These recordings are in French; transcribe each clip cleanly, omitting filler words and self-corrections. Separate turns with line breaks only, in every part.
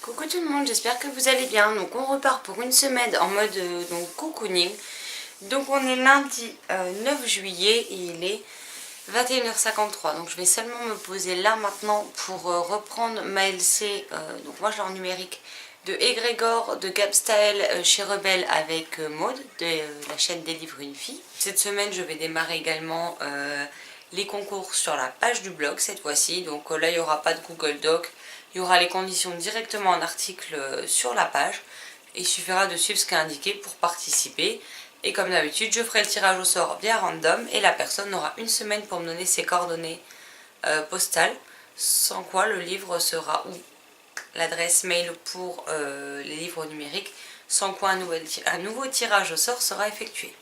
Coucou tout le monde, j'espère que vous allez bien. Donc on repart pour une semaine en mode cocooning. Donc on est lundi 9 juillet et il est 21h53. Donc je vais seulement me poser là maintenant pour reprendre ma LC. Donc moi je l'ai en numérique de Egrégor, de Gapstyle chez Rebelle avec Maud de la chaîne Des Livres Une Fille. Cette semaine je vais démarrer également les concours sur la page du blog cette fois-ci. Donc là il n'y aura pas de Google Doc. Il y aura les conditions directement en article sur la page. Il suffira de suivre ce qui est indiqué pour participer. Et comme d'habitude, je ferai le tirage au sort via random et la personne aura une semaine pour me donner ses coordonnées postales. Sans quoi le livre sera, ou l'adresse mail pour les livres numériques, sans quoi un nouveau tirage au sort sera effectué.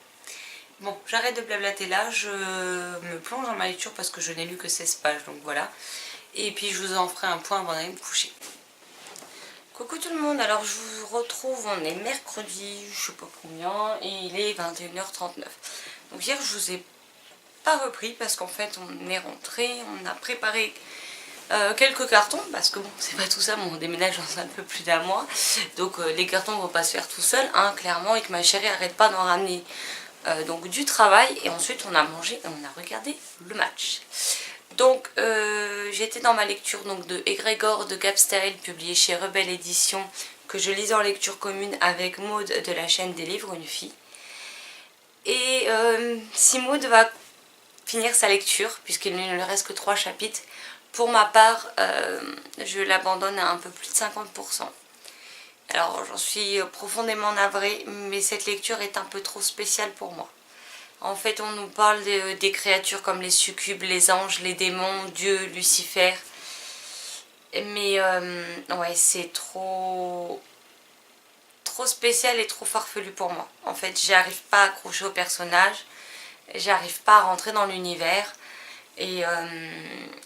Bon, j'arrête de blablater là, je me plonge dans ma lecture parce que je n'ai lu que 16 pages, donc voilà. Et puis je vous en ferai un point avant d'aller me coucher. Coucou tout le monde, alors je vous retrouve, on est mercredi, je sais pas combien, et il est 21h39. Donc hier je vous ai pas repris parce qu'en fait on est rentré, on a préparé quelques cartons, parce que bon c'est pas tout ça, on déménage dans un peu plus d'un mois. Donc les cartons ne vont pas se faire tout seuls, hein, clairement, et que ma chérie arrête pas d'en ramener donc du travail. Et ensuite on a mangé et on a regardé le match. Donc j'étais dans ma lecture donc, de Egrégor de Gapstyle, publié chez Rebelle Édition, que je lis en lecture commune avec Maud de la chaîne Des Livres Une Fille. Et si Maud va finir sa lecture, puisqu'il ne lui reste que 3 chapitres, pour ma part je l'abandonne à un peu plus de 50%. Alors j'en suis profondément navrée, mais cette lecture est un peu trop spéciale pour moi. En fait, on nous parle des créatures comme les succubes, les anges, les démons, Dieu, Lucifer. Mais ouais, c'est trop spécial et trop farfelu pour moi. En fait, j'arrive pas à accrocher au personnage, j'arrive pas à rentrer dans l'univers. Et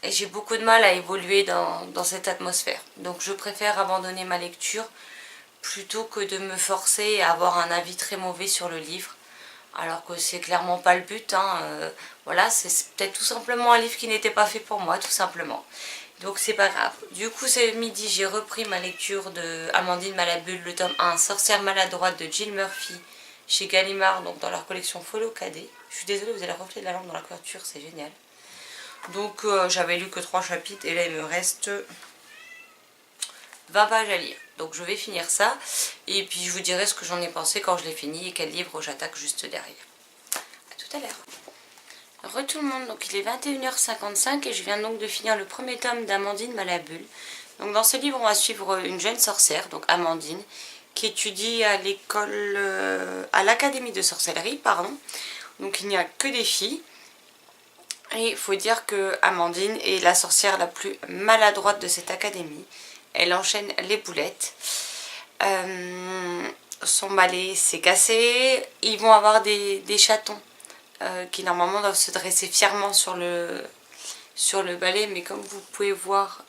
j'ai beaucoup de mal à évoluer dans cette atmosphère. Donc je préfère abandonner ma lecture plutôt que de me forcer à avoir un avis très mauvais sur le livre. Alors que c'est clairement pas le but, hein. Voilà, c'est peut-être tout simplement un livre qui n'était pas fait pour moi, tout simplement. Donc c'est pas grave. Du coup, ce midi, j'ai repris ma lecture de Amandine Malabule, le tome 1, Sorcière maladroite de Jill Murphy, chez Gallimard, donc dans leur collection Follow Cadet. Je suis désolée, vous avez le reflet de la lampe dans la couverture, c'est génial. Donc j'avais lu que 3 chapitres et là il me reste 20 pages à lire. Donc je vais finir ça et puis je vous dirai ce que j'en ai pensé quand je l'ai fini et quel livre j'attaque juste derrière. A tout à l'heure. Re tout le monde, donc il est 21h55 et je viens donc de finir le premier tome d'Amandine Malabule. Donc dans ce livre on va suivre une jeune sorcière, donc Amandine, qui étudie à l'école, à l'académie de sorcellerie, pardon. Donc il n'y a que des filles. Et il faut dire que Amandine est la sorcière la plus maladroite de cette académie. Elle enchaîne les boulettes. Son balai s'est cassé. Ils vont avoir des chatons qui normalement doivent se dresser fièrement sur le balai. Mais comme vous pouvez voir,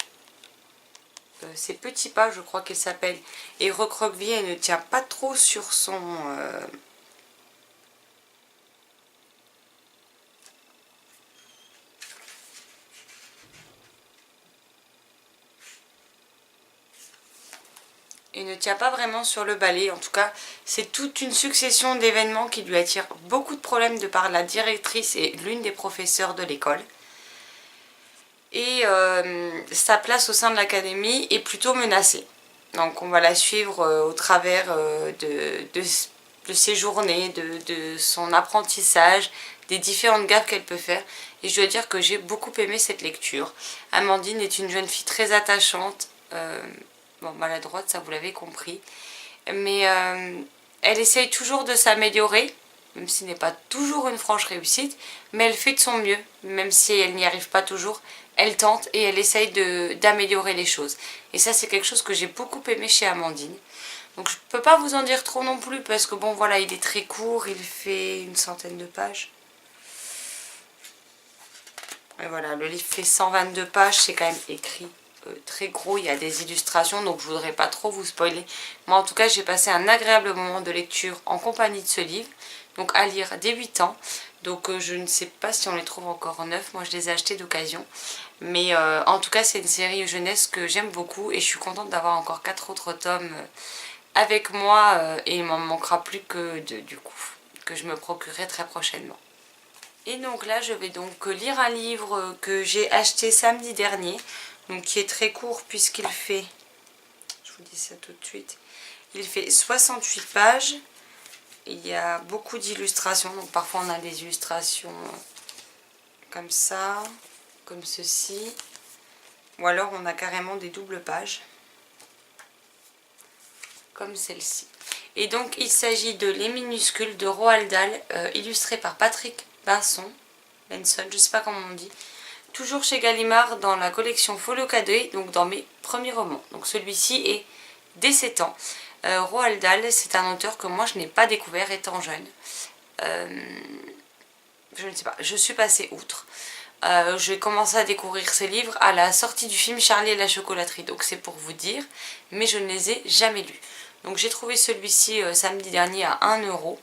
ces petits pas, je crois qu'elle s'appelle, et recroquevillée, elle ne tient pas trop sur son... et ne tient pas vraiment sur le balai. En tout cas, c'est toute une succession d'événements qui lui attirent beaucoup de problèmes de par la directrice et l'une des professeurs de l'école. Et sa place au sein de l'académie est plutôt menacée. Donc on va la suivre au travers de ses journées, de son apprentissage, des différentes gaffes qu'elle peut faire. Et je dois dire que j'ai beaucoup aimé cette lecture. Amandine est une jeune fille très attachante. Bon, maladroite, ça vous l'avez compris. Mais elle essaye toujours de s'améliorer, même si ce n'est pas toujours une franche réussite. Mais elle fait de son mieux, même si elle n'y arrive pas toujours. Elle tente et elle essaye d'améliorer les choses. Et ça, c'est quelque chose que j'ai beaucoup aimé chez Amandine. Donc je ne peux pas vous en dire trop non plus, parce que bon, voilà, il est très court, il fait une centaine de pages. Et voilà, le livre fait 122 pages, c'est quand même écrit très gros, il y a des illustrations, donc je voudrais pas trop vous spoiler. Moi en tout cas j'ai passé un agréable moment de lecture en compagnie de ce livre, donc à lire dès 8 ans. Donc je ne sais pas si on les trouve encore neufs, moi je les ai achetés d'occasion. Mais en tout cas c'est une série jeunesse que j'aime beaucoup et je suis contente d'avoir encore 4 autres tomes avec moi et il m'en manquera plus que 2 du coup, que je me procurerai très prochainement. Et donc là je vais donc lire un livre que j'ai acheté samedi dernier, donc qui est très court puisqu'il fait, je vous dis ça tout de suite, il fait 68 pages. Il y a beaucoup d'illustrations, donc parfois on a des illustrations comme ça, comme ceci, ou alors on a carrément des doubles pages, comme celle-ci. Et donc il s'agit de Les Minuscules de Roald Dahl, illustré par Patrick Benson, je ne sais pas comment on dit, toujours chez Gallimard dans la collection Folio Cadet, donc dans mes premiers romans. Donc celui-ci est dès 7 ans. Roald Dahl, c'est un auteur que moi je n'ai pas découvert étant jeune. Je ne sais pas, je suis passée outre. J'ai commencé à découvrir ces livres à la sortie du film Charlie et la chocolaterie, donc c'est pour vous dire, mais je ne les ai jamais lus. Donc j'ai trouvé celui-ci samedi dernier à 1 €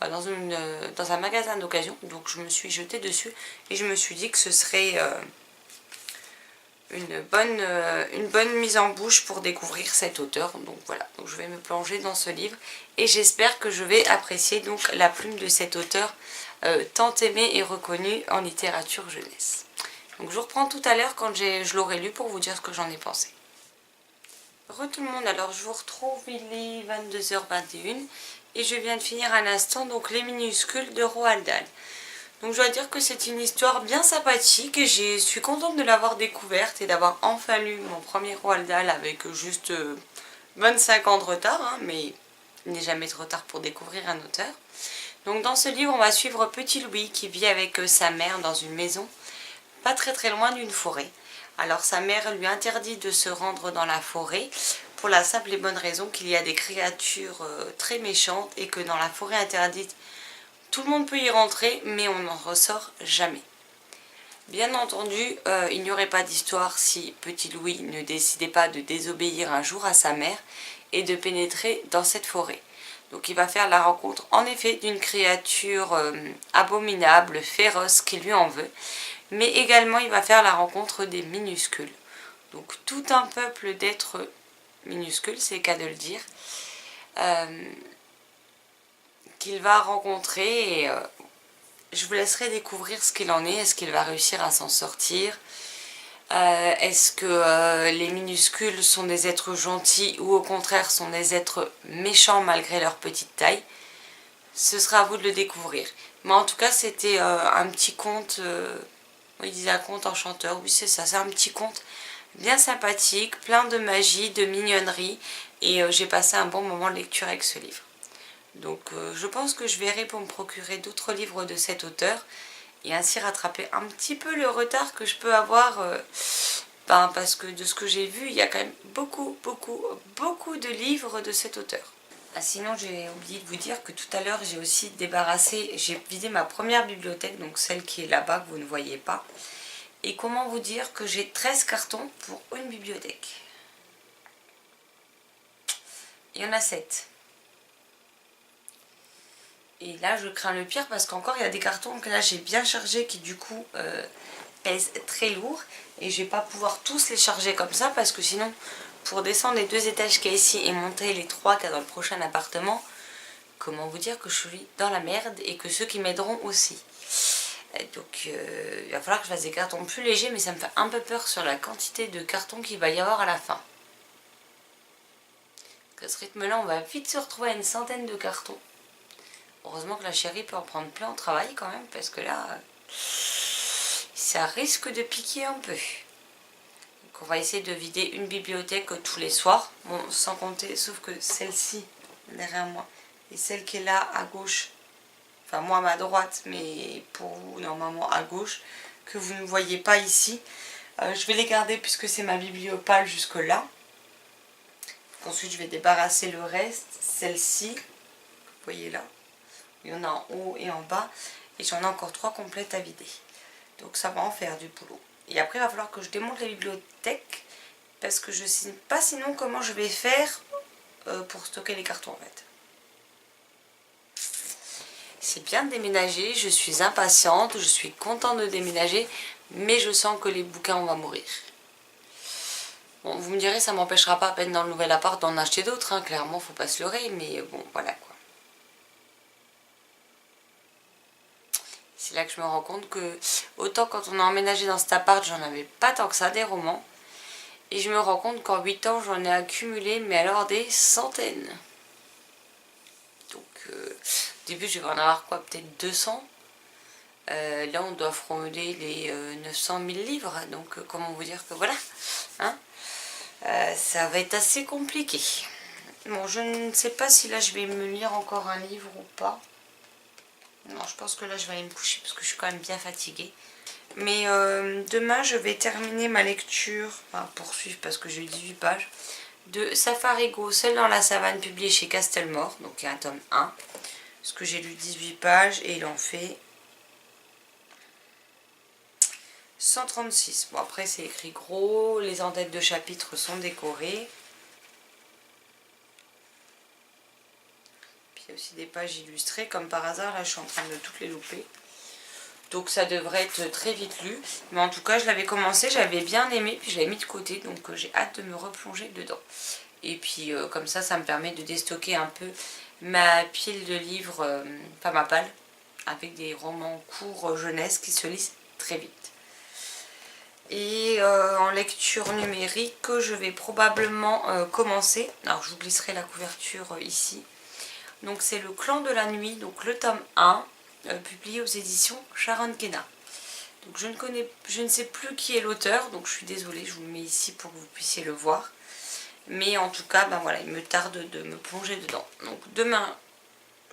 dans un magasin d'occasion, donc je me suis jetée dessus et je me suis dit que ce serait une bonne mise en bouche pour découvrir cet auteur. Donc voilà, donc je vais me plonger dans ce livre et j'espère que je vais apprécier donc la plume de cet auteur tant aimé et reconnu en littérature jeunesse. Donc je vous reprends tout à l'heure quand je l'aurai lu pour vous dire ce que j'en ai pensé. Re tout le monde, alors je vous retrouve, il est 22h21 et je viens de finir à l'instant donc Les Minuscules de Roald Dahl. Donc je dois dire que c'est une histoire bien sympathique et je suis contente de l'avoir découverte et d'avoir enfin lu mon premier Roald Dahl avec juste 25 ans de retard, hein, mais il n'est jamais trop tard pour découvrir un auteur. Donc dans ce livre on va suivre Petit Louis qui vit avec sa mère dans une maison pas très loin d'une forêt. Alors sa mère lui interdit de se rendre dans la forêt pour la simple et bonne raison qu'il y a des créatures très méchantes et que dans la forêt interdite, tout le monde peut y rentrer mais on n'en ressort jamais. Bien entendu, il n'y aurait pas d'histoire si Petit Louis ne décidait pas de désobéir un jour à sa mère et de pénétrer dans cette forêt. Donc il va faire la rencontre en effet d'une créature abominable, féroce qui lui en veut. Mais également il va faire la rencontre des minuscules. Donc tout un peuple d'êtres minuscules, c'est le cas de le dire, qu'il va rencontrer et je vous laisserai découvrir ce qu'il en est. Est-ce qu'il va réussir à s'en sortir? Est-ce que les minuscules sont des êtres gentils ou au contraire sont des êtres méchants malgré leur petite taille? Ce sera à vous de le découvrir. Mais en tout cas c'était un petit conte... il disait un conte enchanteur, oui c'est ça, c'est un petit conte bien sympathique, plein de magie, de mignonnerie et j'ai passé un bon moment de lecture avec ce livre. Donc je pense que je verrai pour me procurer d'autres livres de cet auteur et ainsi rattraper un petit peu le retard que je peux avoir parce que de ce que j'ai vu, il y a quand même beaucoup de livres de cet auteur. Ah, sinon j'ai oublié de vous dire que tout à l'heure j'ai aussi j'ai vidé ma première bibliothèque, donc celle qui est là-bas que vous ne voyez pas. Et comment vous dire que j'ai 13 cartons pour une bibliothèque. Il y en a 7. Et là je crains le pire parce qu'encore il y a des cartons que là j'ai bien chargés qui du coup pèsent très lourd. Et je vais pas pouvoir tous les charger comme ça parce que sinon pour descendre les 2 étages qu'il y a ici et monter les 3 qu'il y a dans le prochain appartement, comment vous dire que je suis dans la merde et que ceux qui m'aideront aussi. Donc il va falloir que je fasse des cartons plus légers, mais ça me fait un peu peur sur la quantité de cartons qu'il va y avoir à la fin. À ce rythme-là, on va vite se retrouver à une centaine de cartons. Heureusement que la chérie peut en prendre plein au travail quand même, parce que là, ça risque de piquer un peu. Donc on va essayer de vider une bibliothèque tous les soirs. Bon, sans compter, sauf que celle-ci, derrière moi, et celle qui est là à gauche, enfin moi à ma droite, mais pour vous normalement à gauche, que vous ne voyez pas ici. Je vais les garder puisque c'est ma bibliopale jusque là. Ensuite je vais débarrasser le reste. Celle-ci, vous voyez là, il y en a en haut et en bas. Et j'en ai encore 3 complètes à vider. Donc ça va en faire du boulot. Et après il va falloir que je démonte la bibliothèque. Parce que je ne sais pas sinon comment je vais faire pour stocker les cartons en fait. C'est bien de déménager, je suis impatiente, je suis contente de déménager, mais je sens que les bouquins vont mourir. Bon, vous me direz, ça m'empêchera pas à peine dans le nouvel appart d'en acheter d'autres, hein, clairement, faut pas se leurrer, mais bon, voilà quoi. C'est là que je me rends compte que, autant quand on a emménagé dans cet appart, j'en avais pas tant que ça des romans, et je me rends compte qu'en 8 ans, j'en ai accumulé, mais alors des centaines. Donc, au début, je vais en avoir quoi, peut-être 200. Là, on doit frôler les 900 000 livres, donc comment vous dire que voilà, hein, ça va être assez compliqué. Bon, je ne sais pas si là, je vais me lire encore un livre ou pas. Non, je pense que là, je vais aller me coucher parce que je suis quand même bien fatiguée. Mais demain, je vais terminer ma lecture, enfin poursuivre parce que j'ai 18 pages, de Safarigo, Seul dans la savane, publié chez Castelmore, donc il y a un tome 1. Parce que j'ai lu 18 pages et il en fait 136. Bon, après, c'est écrit gros, les en-têtes de chapitres sont décorées. Puis il y a aussi des pages illustrées, comme par hasard, là je suis en train de toutes les louper. Donc ça devrait être très vite lu. Mais en tout cas, je l'avais commencé, j'avais bien aimé, puis je l'avais mis de côté, donc j'ai hâte de me replonger dedans. Et puis comme ça me permet de déstocker un peu ma pile de livres, enfin ma palle, avec des romans courts jeunesse qui se lisent très vite. Et en lecture numérique, je vais probablement commencer. Alors je vous glisserai la couverture ici. Donc c'est Le Clan de la Nuit, donc le tome 1, publié aux éditions Sharon Kenna. Donc je ne sais plus qui est l'auteur, donc je suis désolée, je vous le mets ici pour que vous puissiez le voir. Mais en tout cas, ben voilà, il me tarde de me plonger dedans. Donc demain,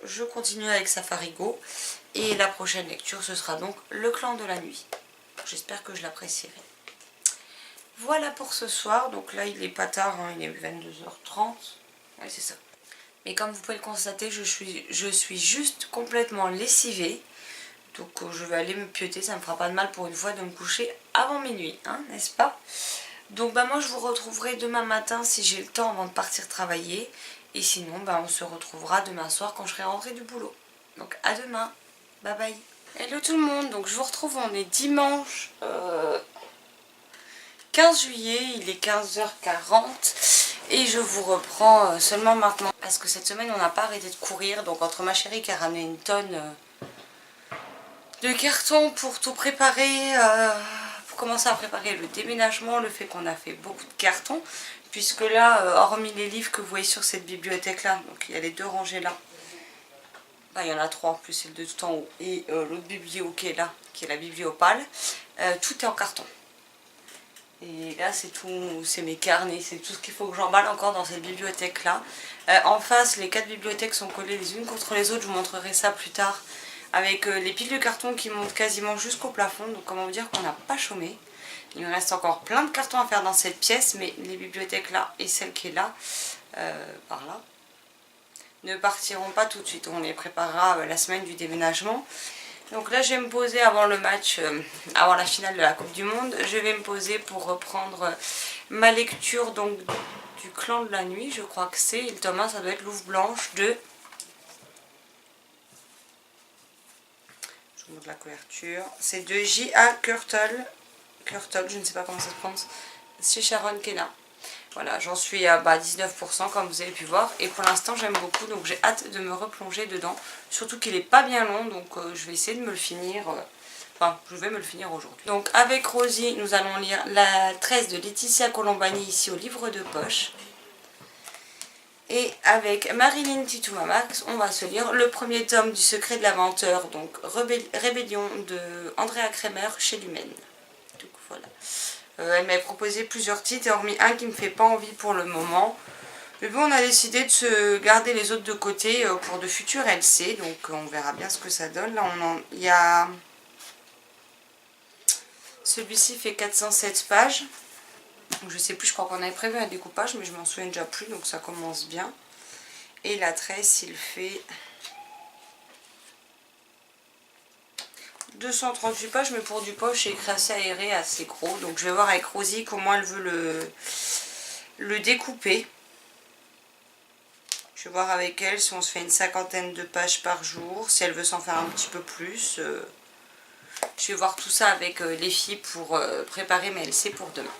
je continue avec Safarigo. Et la prochaine lecture, ce sera donc Le Clan de la Nuit. J'espère que je l'apprécierai. Voilà pour ce soir. Donc là, il est pas tard, hein, il est 22h30. Oui, c'est ça. Mais comme vous pouvez le constater, je suis juste complètement lessivée. Donc je vais aller me pioter, ça me fera pas de mal pour une fois de me coucher avant minuit, hein, n'est-ce pas? Donc bah moi je vous retrouverai demain matin si j'ai le temps avant de partir travailler. Et sinon bah, on se retrouvera demain soir quand je serai rentrée du boulot. Donc à demain, bye bye. Hello tout le monde, donc je vous retrouve, on est dimanche 15 juillet, il est 15h40 et je vous reprends seulement maintenant. Parce que cette semaine on n'a pas arrêté de courir, donc entre ma chérie qui a ramené une tonne de cartons pour tout préparer, pour commencer à préparer le déménagement, le fait qu'on a fait beaucoup de cartons, puisque là, hormis les livres que vous voyez sur cette bibliothèque là, donc il y a les 2 rangées là, bah, il y en a 3 en plus, celle de tout en haut, et l'autre biblio qui est là, qui est la bibliopale, tout est en carton. Et là c'est tout, c'est mes carnets, c'est tout ce qu'il faut que j'emballe encore dans cette bibliothèque là. En face, les 4 bibliothèques sont collées les unes contre les autres, je vous montrerai ça plus tard. Avec les piles de carton qui montent quasiment jusqu'au plafond, donc comment vous dire qu'on n'a pas chômé. Il me reste encore plein de cartons à faire dans cette pièce, mais les bibliothèques là et celle qui est là, par là, ne partiront pas tout de suite. On les préparera la semaine du déménagement. Donc là je vais me poser avant le match, avant la finale de la Coupe du Monde, je vais me poser pour reprendre ma lecture donc du Clan de la Nuit, je crois que c'est, le tome 1 ça doit être Louve Blanche de... Je vous montre la couverture. C'est de J.A. Curtle, je ne sais pas comment ça se prononce, chez Sharon Kenna. Voilà, j'en suis à 19% comme vous avez pu voir. Et pour l'instant, j'aime beaucoup, donc j'ai hâte de me replonger dedans. Surtout qu'il n'est pas bien long, donc je vais essayer de me le finir. Enfin, je vais me le finir aujourd'hui. Donc avec Rosie, nous allons lire la 13 de Laetitia Colombani, ici au livre de poche. Et avec Marilyn Titoumamax, on va se lire le premier tome du Secret de l'Inventeur, donc Rébellion de Andrea Kremer chez Lumen. Donc voilà. Elle m'avait proposé plusieurs titres, et hormis un qui me fait pas envie pour le moment. Mais bon, on a décidé de se garder les autres de côté pour de futurs LC, donc on verra bien ce que ça donne. Là, il y a... Celui-ci fait 407 pages. Donc, je sais plus, je crois qu'on avait prévu un découpage, mais je m'en souviens déjà plus, donc ça commence bien. Et la tresse, il fait 238 pages, mais pour du poche, j'ai écrit assez aéré, assez gros. Donc je vais voir avec Rosie comment elle veut le découper. Je Je vais voir avec elle si on se fait une 50aine de pages par jour, si elle veut s'en faire un petit peu plus. Je vais voir tout ça avec les filles pour préparer mes LC pour demain.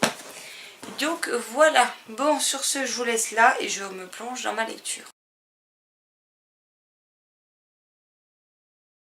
Donc voilà, bon sur ce je vous laisse là et je me plonge dans ma lecture.